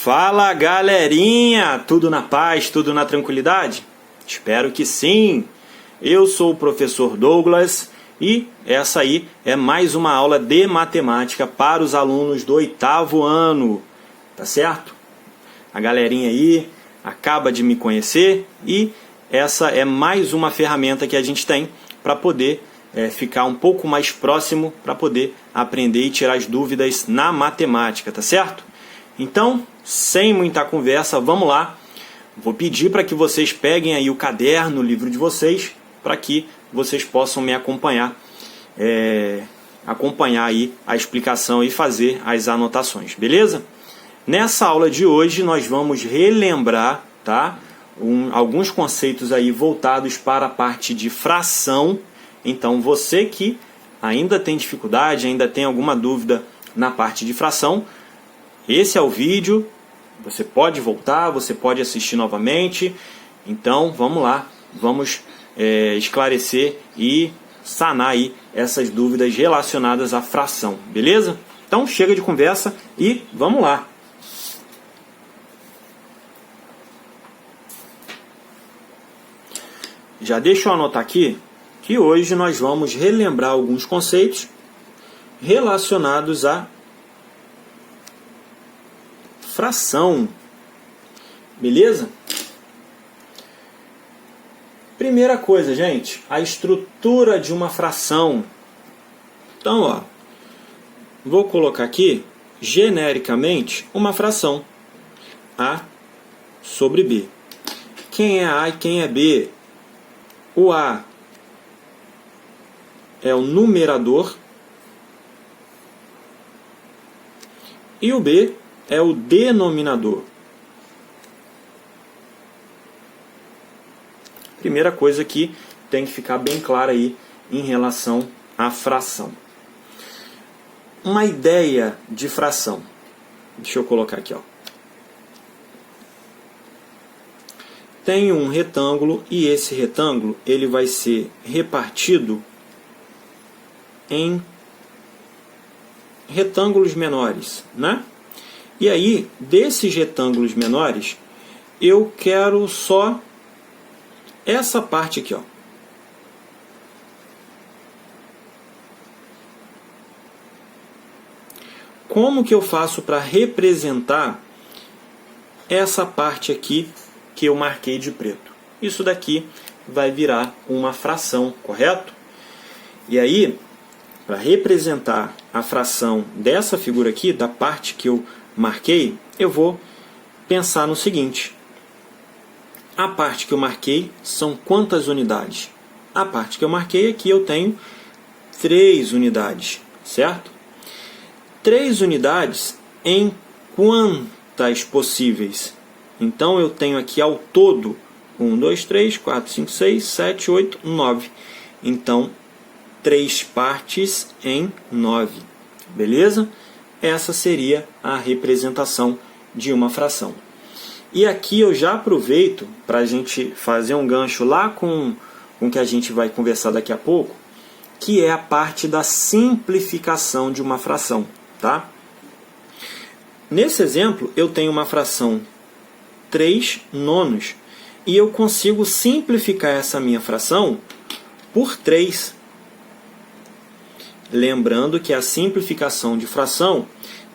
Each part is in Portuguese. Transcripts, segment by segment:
Fala, galerinha! Tudo na paz, tudo na tranquilidade? Espero que sim! Eu sou o professor Douglas e essa aí é mais uma aula de matemática para os alunos do 8º ano, tá certo? A galerinha aí acaba de me conhecer e essa é mais uma ferramenta que a gente tem para poder ficar um pouco mais próximo, para poder aprender e tirar as dúvidas na matemática, tá certo? Então, sem muita conversa, vamos lá. Vou pedir para que vocês peguem aí o caderno, o livro de vocês, para que vocês possam me acompanhar, acompanhar aí a explicação e fazer as anotações, beleza? Nessa aula de hoje nós vamos relembrar, tá? Alguns conceitos aí voltados para a parte de fração. Então você que ainda tem dificuldade, ainda tem alguma dúvida na parte de fração, esse é o vídeo, você pode voltar, você pode assistir novamente. Então vamos lá, vamos esclarecer e sanar aí essas dúvidas relacionadas à fração, beleza? Então chega de conversa e vamos lá. Já deixa eu anotar aqui que hoje nós vamos relembrar alguns conceitos relacionados à fração, beleza? Primeira coisa, gente, a estrutura de uma fração. Então, ó, vou colocar aqui, genericamente, uma fração. A sobre B. Quem é A e quem é B? O A é o numerador e o B é o denominador. Primeira coisa que tem que ficar bem clara aí em relação à fração. Uma ideia de fração. Deixa eu colocar aqui, ó. Tem um retângulo e esse retângulo ele vai ser repartido em retângulos menores, né? E aí, desses retângulos menores, eu quero só essa parte aqui, ó. Como que eu faço para representar essa parte aqui que eu marquei de preto? Isso daqui vai virar uma fração, correto? E aí, para representar a fração dessa figura aqui, da parte que eu marquei, eu vou pensar no seguinte. A parte que eu marquei são quantas unidades? A parte que eu marquei aqui eu tenho 3 unidades, certo? 3 unidades em quantas possíveis? Então eu tenho aqui ao todo 1, 2, 3, 4, 5, 6, 7, 8, 9. Então 3 partes em 9. Beleza? Essa seria a representação de uma fração. E aqui eu já aproveito para a gente fazer um gancho lá com o que a gente vai conversar daqui a pouco, que é a parte da simplificação de uma fração, tá? Nesse exemplo, eu tenho uma fração 3 nonos e eu consigo simplificar essa minha fração por 3. Lembrando que a simplificação de fração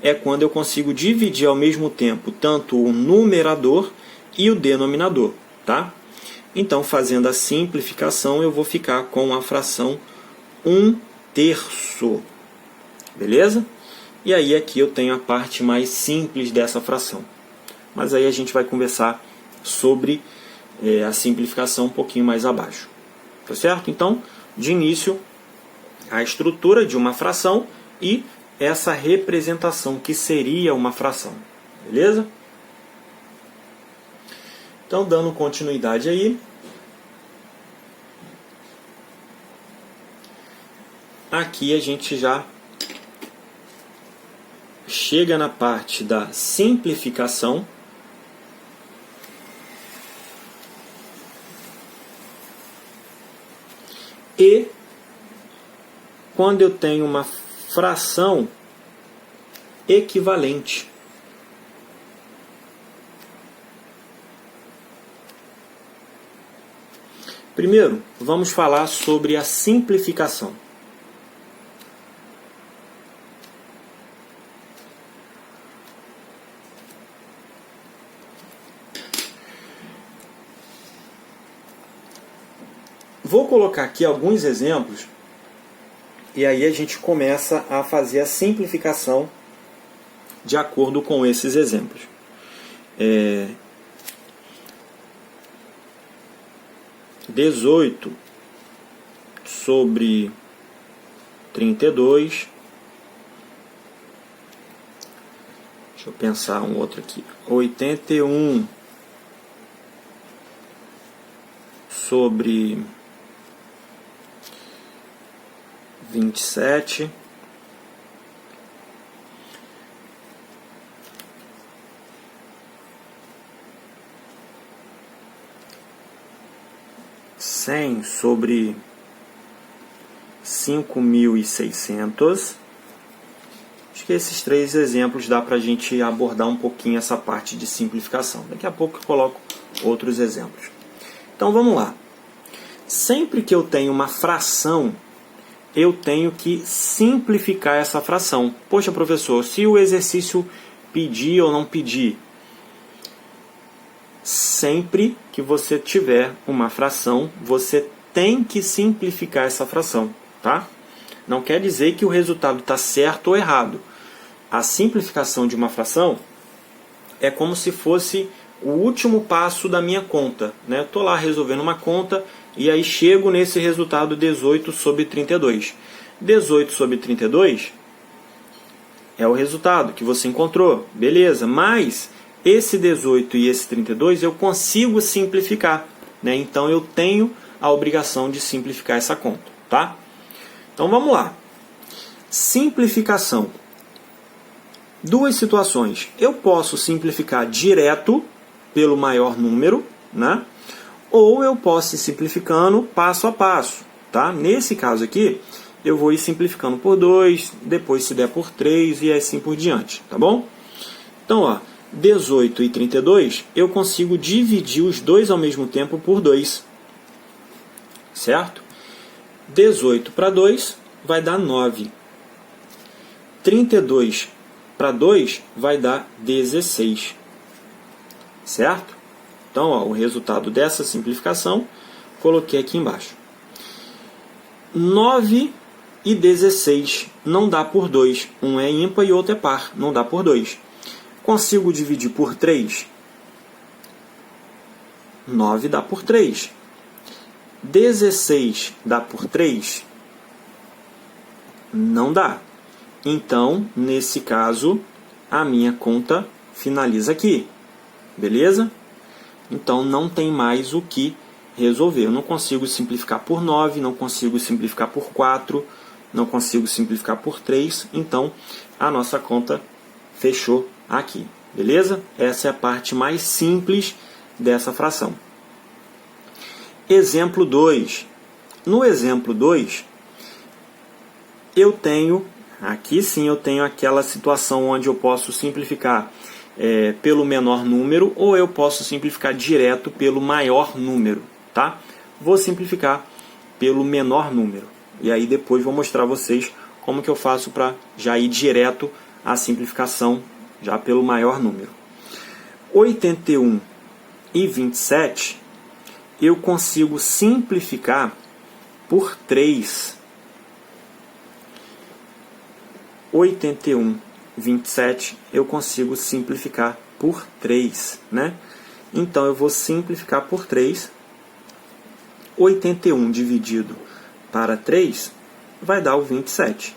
é quando eu consigo dividir ao mesmo tempo tanto o numerador e o denominador, tá? Então, fazendo a simplificação, eu vou ficar com a fração 1/3, beleza? E aí aqui eu tenho a parte mais simples dessa fração. Mas aí a gente vai conversar sobre a simplificação um pouquinho mais abaixo, tá certo? Então, de início, a estrutura de uma fração e essa representação que seria uma fração, beleza? Então, dando continuidade aí, aqui a gente já chega na parte da simplificação. E quando eu tenho uma fração equivalente. Primeiro, vamos falar sobre a simplificação. Vou colocar aqui alguns exemplos e aí a gente começa a fazer a simplificação de acordo com esses exemplos. 18 sobre 32. Deixa eu pensar um outro aqui. 81 sobre 27. Sobre 5.600. Acho que esses 3 exemplos dá para a gente abordar um pouquinho essa parte de simplificação. Daqui a pouco eu coloco outros exemplos. Então vamos lá. Sempre que eu tenho uma fração, eu tenho que simplificar essa fração. Poxa, professor, se o exercício pedir ou não pedir, sempre que você tiver uma fração, você tem que simplificar essa fração, tá? Não quer dizer que o resultado está certo ou errado. A simplificação de uma fração é como se fosse o último passo da minha conta, né? Estou lá resolvendo uma conta e aí chego nesse resultado 18 sobre 32. 18 sobre 32 é o resultado que você encontrou, beleza, mas esse 18 e esse 32 eu consigo simplificar, né? Então eu tenho a obrigação de simplificar essa conta, tá? Então vamos lá. Simplificação. 2 situações. Eu posso simplificar direto pelo maior número, né? Ou eu posso ir simplificando passo a passo, tá? Nesse caso aqui, eu vou ir simplificando por 2, depois se der por 3 e assim por diante, tá bom? Então, ó, 18 e 32, eu consigo dividir os dois ao mesmo tempo por 2. Certo? 18 para 2 vai dar 9. 32 para 2 vai dar 16. Certo? Então, ó, o resultado dessa simplificação, coloquei aqui embaixo. 9 e 16 não dá por 2. Um é ímpar e outro é par. Não dá por 2. Consigo dividir por 3? 9 dá por 3. 16 dá por 3? Não dá. Então, nesse caso, a minha conta finaliza aqui. Beleza? Então, não tem mais o que resolver. Eu não consigo simplificar por 9, não consigo simplificar por 4, não consigo simplificar por 3. Então, a nossa conta fechou aqui, beleza? Essa é a parte mais simples dessa fração. Exemplo 2. No exemplo 2, eu tenho, aqui sim eu tenho aquela situação onde eu posso simplificar pelo menor número ou eu posso simplificar direto pelo maior número, tá? Vou simplificar pelo menor número. E aí depois vou mostrar a vocês como que eu faço para já ir direto à simplificação já pelo maior número. 81 e 27 eu consigo simplificar por 3. 81, 27 eu consigo simplificar por 3, né? Então eu vou simplificar por 3. 81 dividido para 3 vai dar o 27.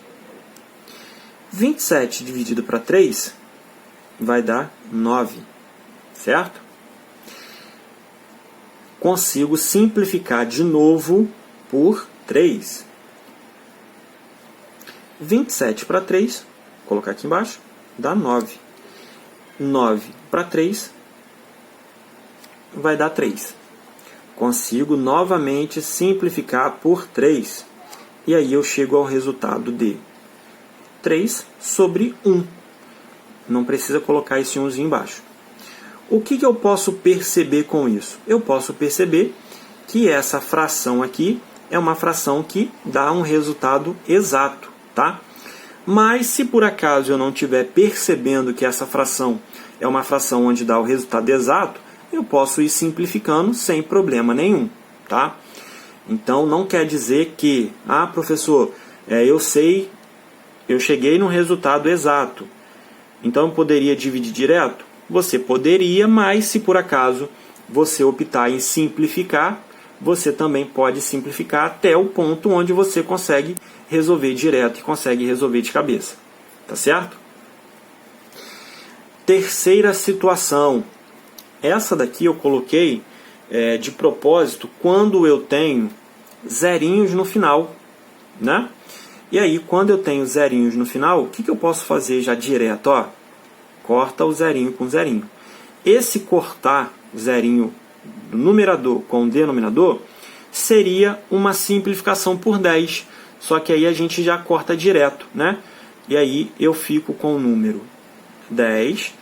27 dividido para 3 vai dar 9, certo? Consigo simplificar de novo por 3. 27 para 3, vou colocar aqui embaixo, dá 9. 9 para 3 vai dar 3. Consigo novamente simplificar por 3. E aí eu chego ao resultado de 3 sobre 1. Não precisa colocar esse 1zinho embaixo. O que eu posso perceber com isso? Eu posso perceber que essa fração aqui é uma fração que dá um resultado exato, tá? Mas se por acaso eu não estiver percebendo que essa fração é uma fração onde dá o resultado exato, eu posso ir simplificando sem problema nenhum, tá? Então não quer dizer que, professor, eu cheguei no resultado exato, então eu poderia dividir direto? Você poderia, mas se por acaso você optar em simplificar, você também pode simplificar até o ponto onde você consegue resolver direto e consegue resolver de cabeça. Tá certo? Terceira situação. Essa daqui eu coloquei de propósito quando eu tenho zerinhos no final, né? E aí, quando eu tenho zerinhos no final, o que eu posso fazer já direto? Ó, corta o zerinho com zerinho. Esse cortar zerinho do numerador com o denominador seria uma simplificação por 10. Só que aí a gente já corta direto, né? E aí eu fico com o número 10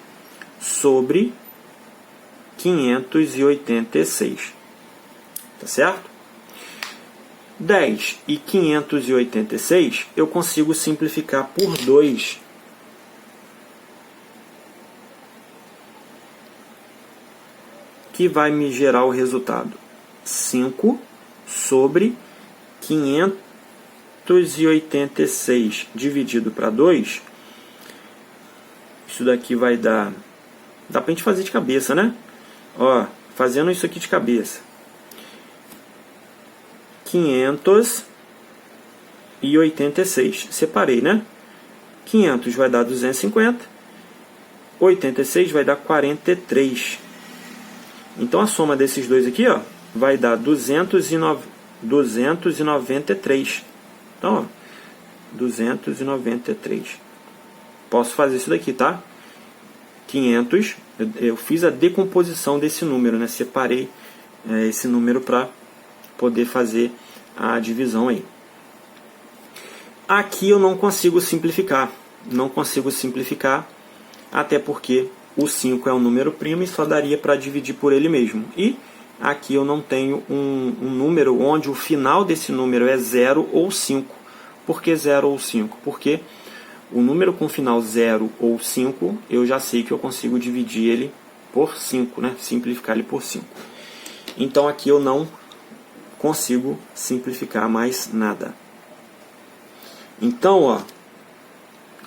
sobre 586. Tá certo? 10 e 586 eu consigo simplificar por 2. Que vai me gerar o resultado 5 sobre 586 dividido para 2. Isso daqui vai dar... Dá pra gente fazer de cabeça, né? Ó, fazendo isso aqui de cabeça. 586. Separei, né? 500 vai dar 250. 86 vai dar 43. Então a soma desses dois aqui, ó, vai dar 293. Então, ó, 293. Posso fazer isso daqui, tá? 500, eu fiz a decomposição desse número, né? Separei esse número para poder fazer a divisão aí. Aqui eu não consigo simplificar. Não consigo simplificar, até porque o 5 é um número primo e só daria para dividir por ele mesmo. E aqui eu não tenho um número onde o final desse número é 0 ou 5. Por que 0 ou 5? Porque o número com final 0 ou 5, eu já sei que eu consigo dividir ele por 5, né? Simplificar ele por 5. Então aqui eu não consigo simplificar mais nada. Então, ó,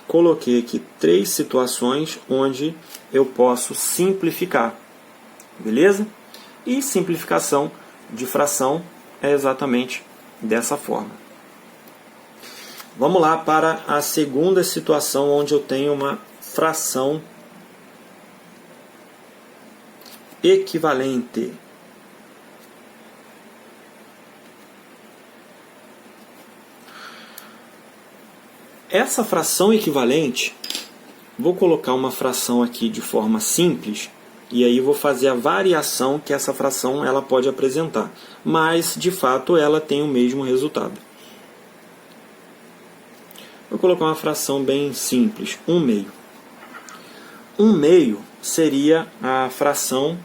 coloquei aqui 3 situações onde eu posso simplificar, beleza? E simplificação de fração é exatamente dessa forma. Vamos lá para a segunda situação onde eu tenho uma fração equivalente. Essa fração equivalente, vou colocar uma fração aqui de forma simples, e aí vou fazer a variação que essa fração ela pode apresentar. Mas, de fato, ela tem o mesmo resultado. Vou colocar uma fração bem simples, 1/2. 1/2 seria a fração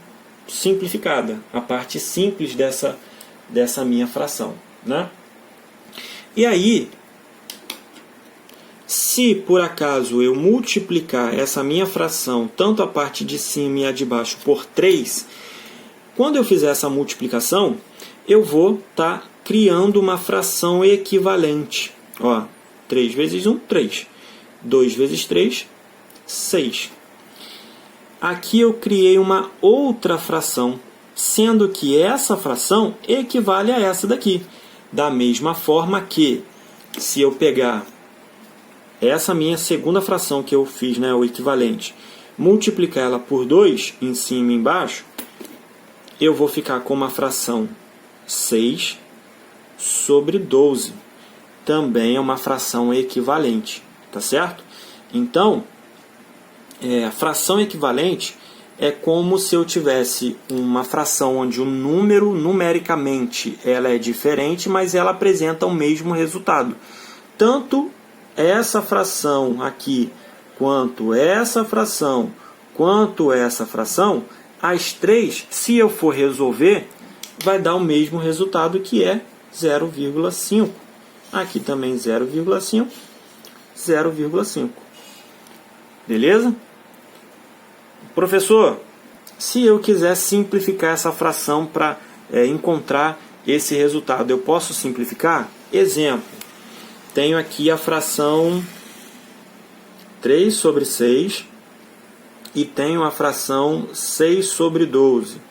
simplificada, a parte simples dessa minha fração, né? E aí, se por acaso eu multiplicar essa minha fração, tanto a parte de cima e a de baixo, por 3, quando eu fizer essa multiplicação, eu vou estar criando uma fração equivalente. Ó, 3 vezes 1, 3. 2 vezes 3, 6. Aqui eu criei uma outra fração, sendo que essa fração equivale a essa daqui. Da mesma forma que, se eu pegar essa minha segunda fração que eu fiz, né, o equivalente, multiplicar ela por 2, em cima e embaixo, eu vou ficar com uma fração 6 sobre 12. Também é uma fração equivalente, tá certo? Então, a fração equivalente é como se eu tivesse uma fração onde o número, numericamente, ela é diferente, mas ela apresenta o mesmo resultado. Tanto essa fração aqui, quanto essa fração, as três, se eu for resolver, vai dar o mesmo resultado, que é 0,5. Aqui também 0,5, 0,5. Beleza? Professor, se eu quiser simplificar essa fração para encontrar esse resultado, eu posso simplificar? Exemplo, tenho aqui a fração 3 sobre 6 e tenho a fração 6 sobre 12.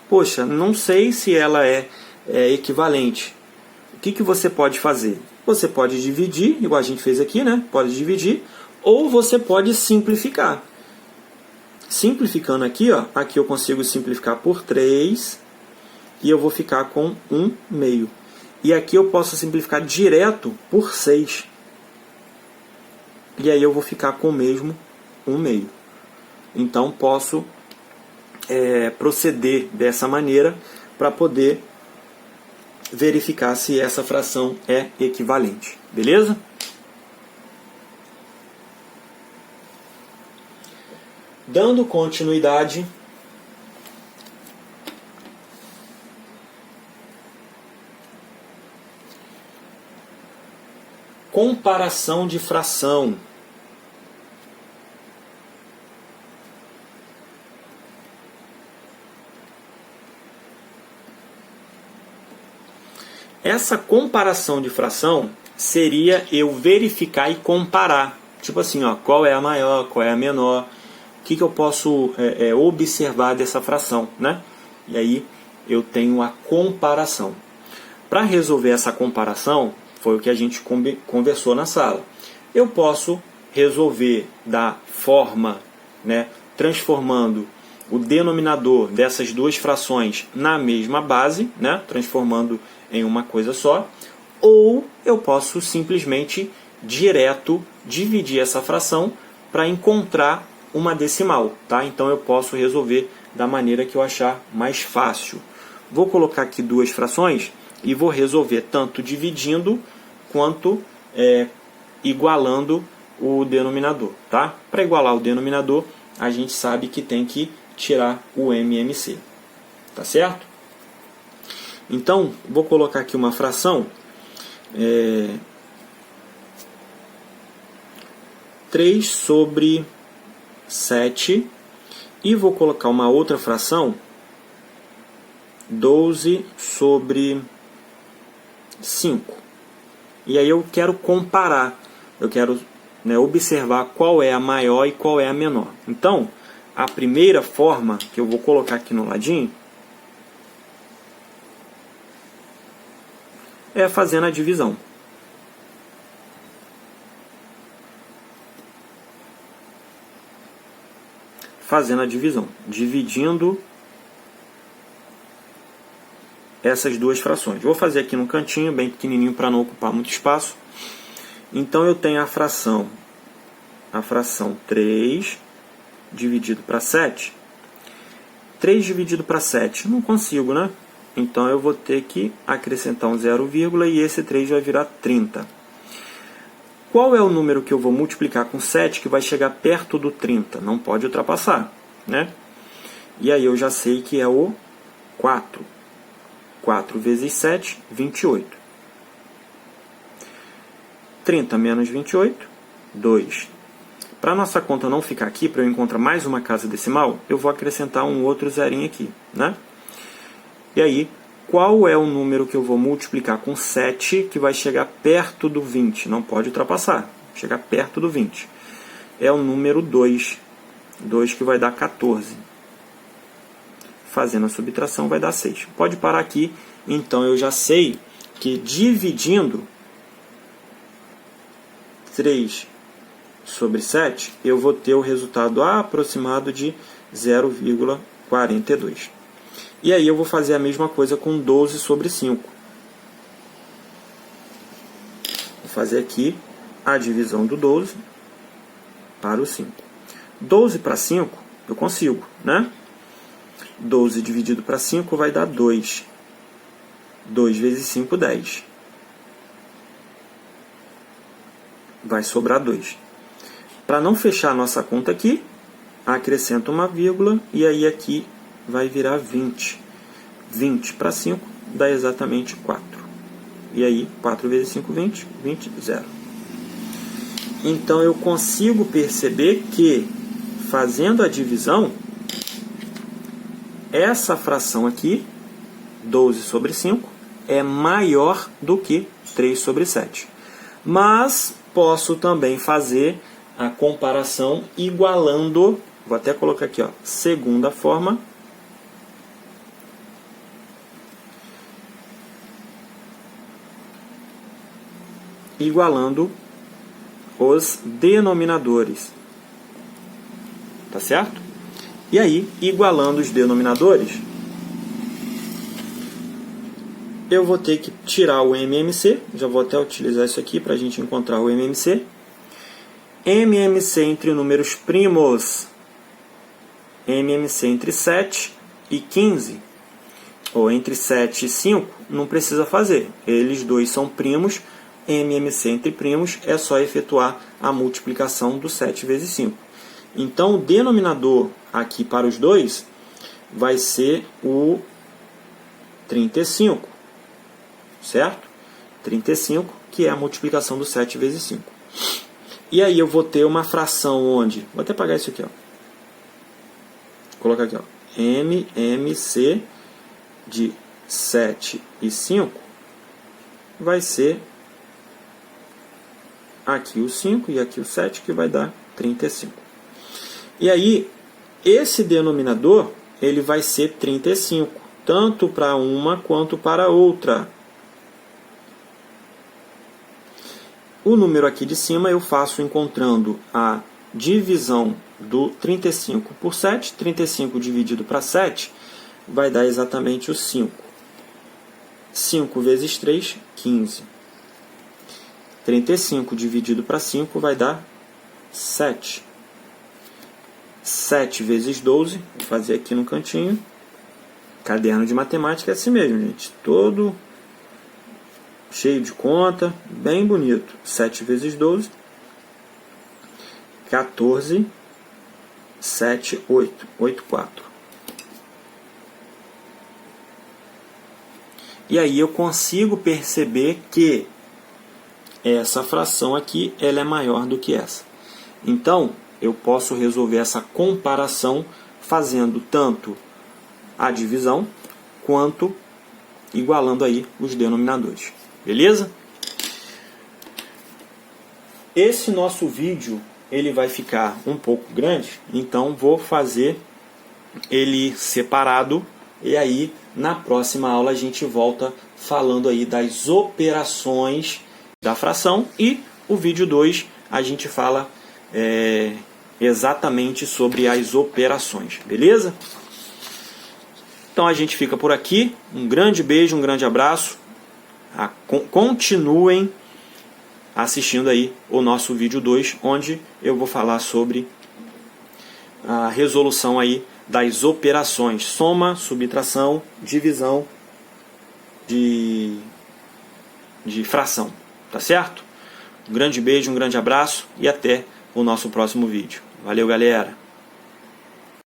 Poxa, não sei se ela é equivalente. O que você pode fazer? Você pode dividir, igual a gente fez aqui, né? Pode dividir, ou você pode simplificar. Simplificando aqui, ó, aqui eu consigo simplificar por 3 e eu vou ficar com 1 meio. E aqui eu posso simplificar direto por 6. E aí eu vou ficar com o mesmo 1 meio. Então posso proceder dessa maneira para poder verificar se essa fração é equivalente. Beleza? Dando continuidade, comparação de fração. Essa comparação de fração seria eu verificar e comparar. Tipo assim, ó, qual é a maior, qual é a menor. O que eu posso observar dessa fração, né? E aí eu tenho a comparação. Para resolver essa comparação, foi o que a gente conversou na sala. Eu posso resolver da forma, né, transformando o denominador dessas duas frações na mesma base, né, transformando em uma coisa só, ou eu posso simplesmente direto dividir essa fração para encontrar uma decimal, tá? Então eu posso resolver da maneira que eu achar mais fácil. Vou colocar aqui duas frações e vou resolver tanto dividindo quanto igualando o denominador, tá? Para igualar o denominador, a gente sabe que tem que tirar o MMC, tá certo? Então, vou colocar aqui uma fração 3 sobre 7 e vou colocar uma outra fração 12 sobre 5. E aí eu quero comparar, eu quero observar qual é a maior e qual é a menor. Então, a primeira forma que eu vou colocar aqui no ladinho é fazendo a divisão. Fazendo a divisão, dividindo essas duas frações. Vou fazer aqui no cantinho, bem pequenininho, para não ocupar muito espaço. Então eu tenho a fração 3 dividido para 7. 3 dividido para 7, não consigo, né? Então eu vou ter que acrescentar um 0, e esse 3 vai virar 30. Qual é o número que eu vou multiplicar com 7 que vai chegar perto do 30? Não pode ultrapassar, né? E aí eu já sei que é o 4. 4 vezes 7, 28. 30 menos 28, 2. Para nossa conta não ficar aqui, para eu encontrar mais uma casa decimal, eu vou acrescentar um outro zerinho aqui, né? E aí, qual é o número que eu vou multiplicar com 7 que vai chegar perto do 20? Não pode ultrapassar, chegar perto do 20. É o número 2. 2 que vai dar 14. Fazendo a subtração vai dar 6. Pode parar aqui, então eu já sei que dividindo 3 sobre 7, eu vou ter o resultado aproximado de 0,42. E aí eu vou fazer a mesma coisa com 12 sobre 5. Vou fazer aqui a divisão do 12 para o 5. 12 para 5 eu consigo, né? 12 dividido para 5 vai dar 2. 2 vezes 5, 10. Vai sobrar 2. Para não fechar a nossa conta aqui, acrescento uma vírgula e aí aqui vai virar 20. 20 para 5 dá exatamente 4. E aí, 4 vezes 5, 20. 20, 0. Então, eu consigo perceber que, fazendo a divisão, essa fração aqui, 12 sobre 5, é maior do que 3 sobre 7. Mas posso também fazer a comparação igualando, vou até colocar aqui, ó, segunda forma, igualando os denominadores, tá certo? E aí, igualando os denominadores, eu vou ter que tirar o MMC, já vou até utilizar isso aqui para a gente encontrar o MMC. MMC entre números primos, MMC entre 7 e 15, ou entre 7 e 5, não precisa fazer. Eles dois são primos, MMC entre primos é só efetuar a multiplicação do 7 vezes 5. Então, o denominador aqui para os dois vai ser o 35, certo? 35, que é a multiplicação do 7 vezes 5. E aí eu vou ter uma fração onde... Vou até apagar isso aqui, ó. Vou colocar aqui, ó. MMC de 7 e 5 vai ser aqui o 5 e aqui o 7, que vai dar 35. E aí, esse denominador, ele vai ser 35, tanto para uma quanto para a outra. O número aqui de cima eu faço encontrando a divisão do 35 por 7. 35 dividido para 7 vai dar exatamente o 5. 5 vezes 3, 15. 35 dividido para 5 vai dar 7. 7 vezes 12, vou fazer aqui no cantinho. Caderno de matemática é assim mesmo, gente. Todo cheio de conta, bem bonito. 7 vezes 12, 14, 7, 8. 8, 4. E aí eu consigo perceber que essa fração aqui ela é maior do que essa. Então, eu posso resolver essa comparação fazendo tanto a divisão quanto igualando aí os denominadores. Beleza? Esse nosso vídeo ele vai ficar um pouco grande, então vou fazer ele separado e aí na próxima aula a gente volta falando aí das operações da fração e o vídeo 2 a gente fala exatamente sobre as operações, beleza? Então a gente fica por aqui, um grande beijo, um grande abraço, continuem assistindo aí o nosso vídeo 2, onde eu vou falar sobre a resolução aí das operações, soma, subtração, divisão de fração, tá certo? Um grande beijo, um grande abraço e até o nosso próximo vídeo. Valeu, galera!